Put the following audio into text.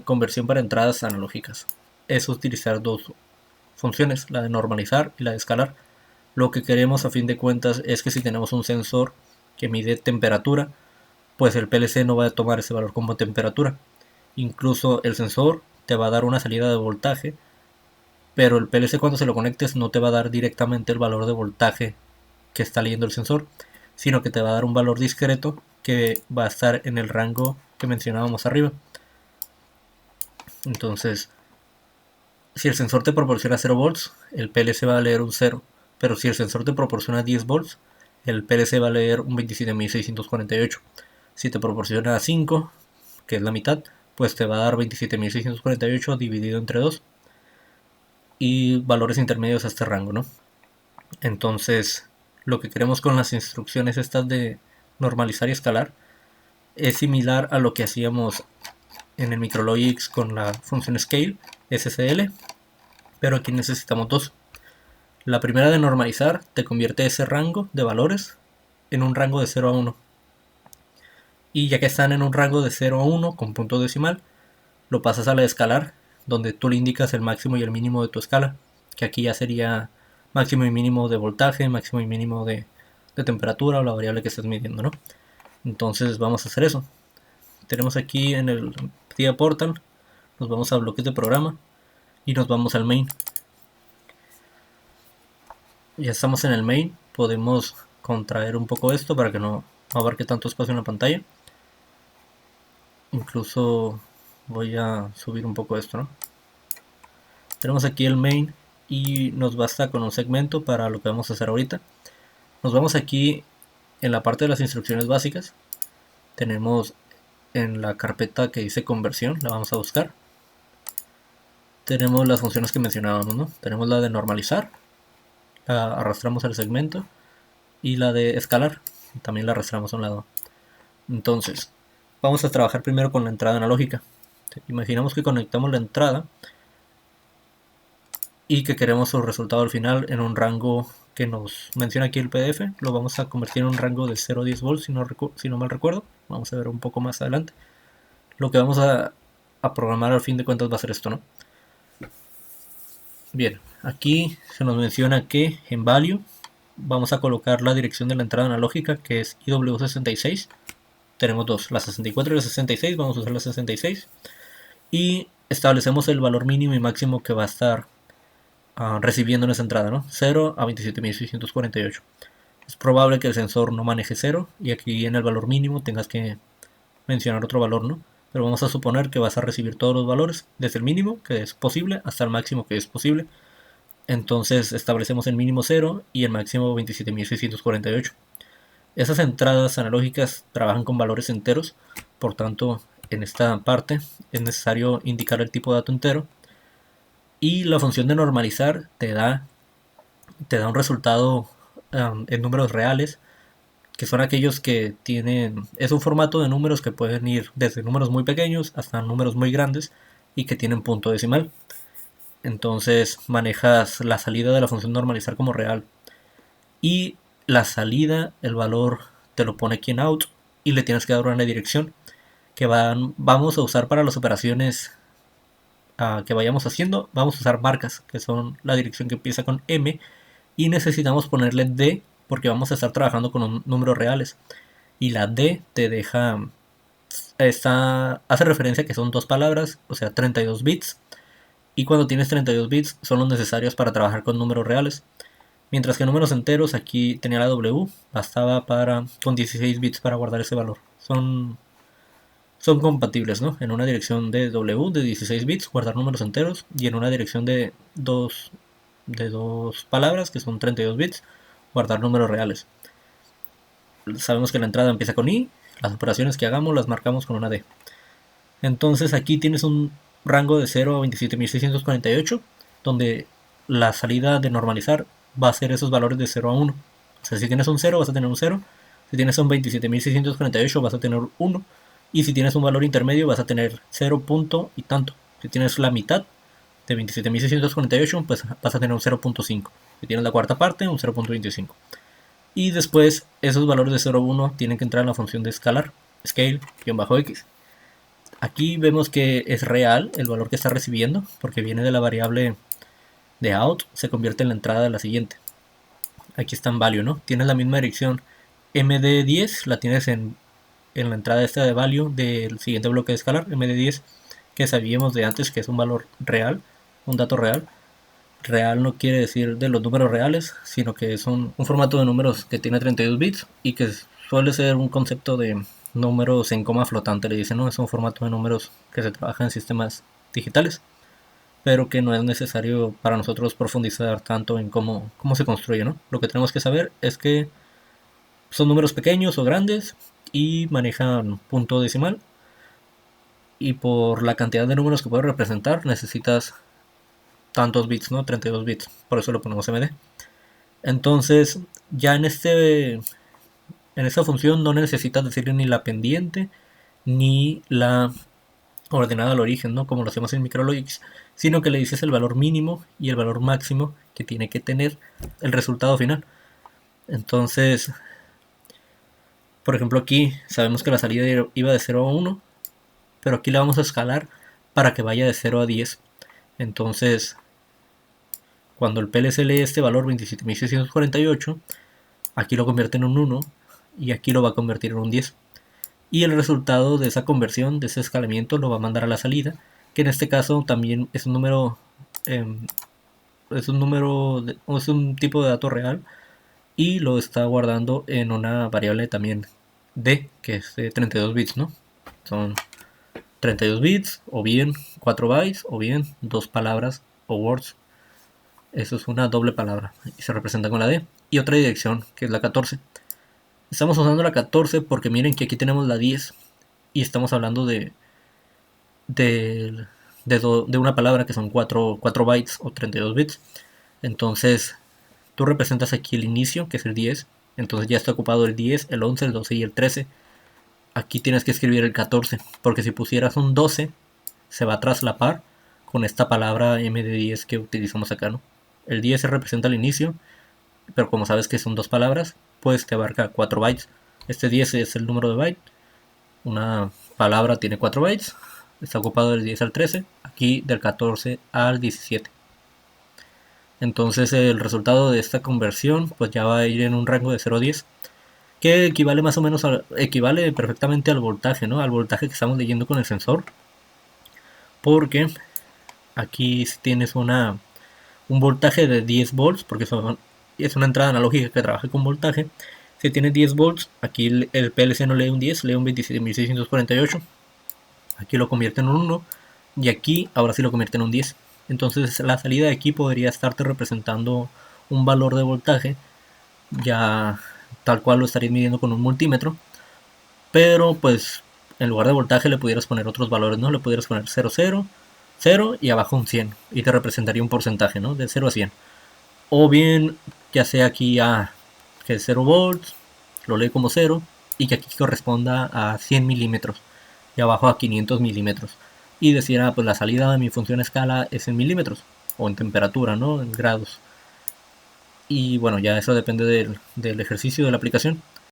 conversión para entradas analógicas. Es utilizar dos funciones, la de normalizar y la de escalar. Lo que queremos a fin de cuentas es que si tenemos un sensor que mide temperatura, pues el PLC no va a tomar ese valor como temperatura. Incluso el sensor te va a dar una salida de voltaje, pero el PLC cuando se lo conectes no te va a dar directamente el valor de voltaje que está leyendo el sensor, sino que te va a dar un valor discreto que va a estar en el rango que mencionábamos arriba. Entonces, si el sensor te proporciona 0 volts, el PLC va a leer un 0. Pero si el sensor te proporciona 10 volts, el PLC va a leer un 27.648. Si te proporciona 5, que es la mitad, pues te va a dar 27.648 dividido entre 2. Y valores intermedios a este rango, ¿no? Entonces, lo que queremos con las instrucciones estas de normalizar y escalar es similar a lo que hacíamos en el Micrologix con la función scale, SSL, pero aquí necesitamos dos. La primera de normalizar te convierte ese rango de valores en un rango de 0 a 1. Y ya que están en un rango de 0 a 1 con punto decimal, lo pasas a la de escalar, donde tú le indicas el máximo y el mínimo de tu escala, que aquí ya sería máximo y mínimo de voltaje, máximo y mínimo de temperatura o la variable que estés midiendo, ¿no? Entonces vamos a hacer eso. Tenemos aquí en el TIA Portal, nos vamos a bloques de programa y nos vamos al main. Ya estamos en el main, podemos contraer un poco esto para que no abarque tanto espacio en la pantalla. Incluso voy a subir un poco esto, ¿no? Tenemos aquí el main y nos basta con un segmento para lo que vamos a hacer ahorita. Nos vamos aquí en la parte de las instrucciones básicas. Tenemos en la carpeta que dice conversión, la vamos a buscar. Tenemos las funciones que mencionábamos, ¿no? Tenemos la de normalizar, la arrastramos al segmento, y la de escalar, también la arrastramos a un lado. Entonces, vamos a trabajar primero con la entrada analógica. Imaginamos que conectamos la entrada y que queremos su resultado al final en un rango que nos menciona aquí el PDF. Lo vamos a convertir en un rango de 0 a 10 volts, si no mal recuerdo. Vamos a ver un poco más adelante. Lo que vamos a programar al fin de cuentas va a ser esto, ¿no? Bien, aquí se nos menciona que en value vamos a colocar la dirección de la entrada analógica, que es IW66. Tenemos dos, la 64 y la 66, vamos a usar la 66. Y establecemos el valor mínimo y máximo que va a estar recibiendo en esa entrada, ¿no? 0 a 27.648. Es probable que el sensor no maneje 0 y aquí en el valor mínimo tengas que mencionar otro valor, ¿no? Pero vamos a suponer que vas a recibir todos los valores, desde el mínimo, que es posible, hasta el máximo, que es posible. Entonces establecemos el mínimo 0 y el máximo 27.648. Esas entradas analógicas trabajan con valores enteros, por tanto en esta parte es necesario indicar el tipo de dato entero. Y la función de normalizar te da un resultado en números reales, que son aquellos que tienen, es un formato de números que pueden ir desde números muy pequeños hasta números muy grandes y que tienen punto decimal. Entonces manejas la salida de la función normalizar como real. Y la salida, el valor te lo pone aquí en out y le tienes que dar una dirección que vamos a usar para las operaciones que vayamos haciendo. Vamos a usar marcas, que son la dirección que empieza con M, y necesitamos ponerle D porque vamos a estar trabajando con números reales. Y la D te deja, hace referencia a que son dos palabras, o sea 32 bits. Y cuando tienes 32 bits son los necesarios para trabajar con números reales. Mientras que números enteros, aquí tenía la W, bastaba con 16 bits para guardar ese valor. Son compatibles, ¿no? En una dirección de W de 16 bits guardar números enteros, y en una dirección de dos palabras, que son 32 bits, guardar números reales. Sabemos que la entrada empieza con I, las operaciones que hagamos las marcamos con una D. Entonces aquí tienes un rango de 0 a 27.648, donde la salida de normalizar va a ser esos valores de 0 a 1. O sea, si tienes un 0 vas a tener un 0, si tienes un 27.648 vas a tener 1, y si tienes un valor intermedio vas a tener 0 punto y tanto. Si tienes la mitad de 27.648, pues vas a tener un 0.5. Si tienes la cuarta parte, un 0.25. Y después esos valores de 0 a 1 tienen que entrar en la función de escalar, scale-x. Aquí vemos que es real el valor que está recibiendo, porque viene de la variable de out, se convierte en la entrada de la siguiente. Aquí está en value, ¿no? Tienes la misma dirección md10, la tienes en la entrada esta de value del siguiente bloque de escalar, md10, que sabíamos de antes que es un valor real, un dato real. Real no quiere decir de los números reales, sino que es un formato de números que tiene 32 bits y que suele ser un concepto de números en coma flotante, le dicen, ¿no? Es un formato de números que se trabaja en sistemas digitales, pero que no es necesario para nosotros profundizar tanto en cómo se construye, ¿no? Lo que tenemos que saber es que son números pequeños o grandes y manejan punto decimal, y por la cantidad de números que puede representar necesitas tantos bits, ¿no? 32 bits, por eso lo ponemos MD. Entonces, ya en esta función no necesitas decirle ni la pendiente ni la ordenada al origen, ¿no? Como lo hacemos en Micrologix, sino que le dices el valor mínimo y el valor máximo que tiene que tener el resultado final. Entonces, por ejemplo, aquí sabemos que la salida iba de 0 a 1, pero aquí la vamos a escalar para que vaya de 0 a 10. Entonces, cuando el PLC lee este valor 27.648, aquí lo convierte en un 1 y aquí lo va a convertir en un 10. Y el resultado de esa conversión, de ese escalamiento, lo va a mandar a la salida, que en este caso también es un número, es un tipo de dato real, y lo está guardando en una variable también D, que es de 32 bits, ¿no? Son 32 bits, o bien 4 bytes, o bien dos palabras o words. Eso es una doble palabra y se representa con la D. Y otra dirección, que es la 14. Estamos usando la 14 porque miren que aquí tenemos la 10 y estamos hablando de, de una palabra que son 4 bytes o 32 bits. Entonces tú representas aquí el inicio, que es el 10. Entonces ya está ocupado el 10, el 11, el 12 y el 13. Aquí tienes que escribir el 14, porque si pusieras un 12 se va a traslapar con esta palabra md10 que utilizamos acá, ¿no? El 10 se representa el inicio, pero como sabes que son dos palabras, pues te abarca 4 bytes. Este 10 es el número de byte. Una palabra tiene 4 bytes. Está ocupado del 10 al 13. Aquí del 14 al 17. Entonces el resultado de esta conversión pues ya va a ir en un rango de 0 a 10, que equivale más o menos equivale perfectamente al voltaje, ¿no? Al voltaje que estamos leyendo con el sensor. Porque aquí tienes un voltaje de 10 volts, porque es una entrada analógica que trabaja con voltaje. Si tiene 10 volts, aquí el PLC no lee un 10, lee un 27.648. Aquí lo convierte en un 1 y aquí ahora sí lo convierte en un 10. Entonces la salida de aquí podría estarte representando un valor de voltaje, ya tal cual lo estarías midiendo con un multímetro, pero pues en lugar de voltaje le pudieras poner otros valores, ¿no? Le pudieras poner 0, 0, 0 y abajo un 100 y te representaría un porcentaje, ¿no? De 0 a 100. O bien, ya sea aquí a que es 0 volts, lo lee como 0 y que aquí corresponda a 100 milímetros y abajo a 500 milímetros. Y decir, pues la salida de mi función escala es en milímetros o en temperatura, ¿no? En grados. Y bueno, ya eso depende del ejercicio de la aplicación.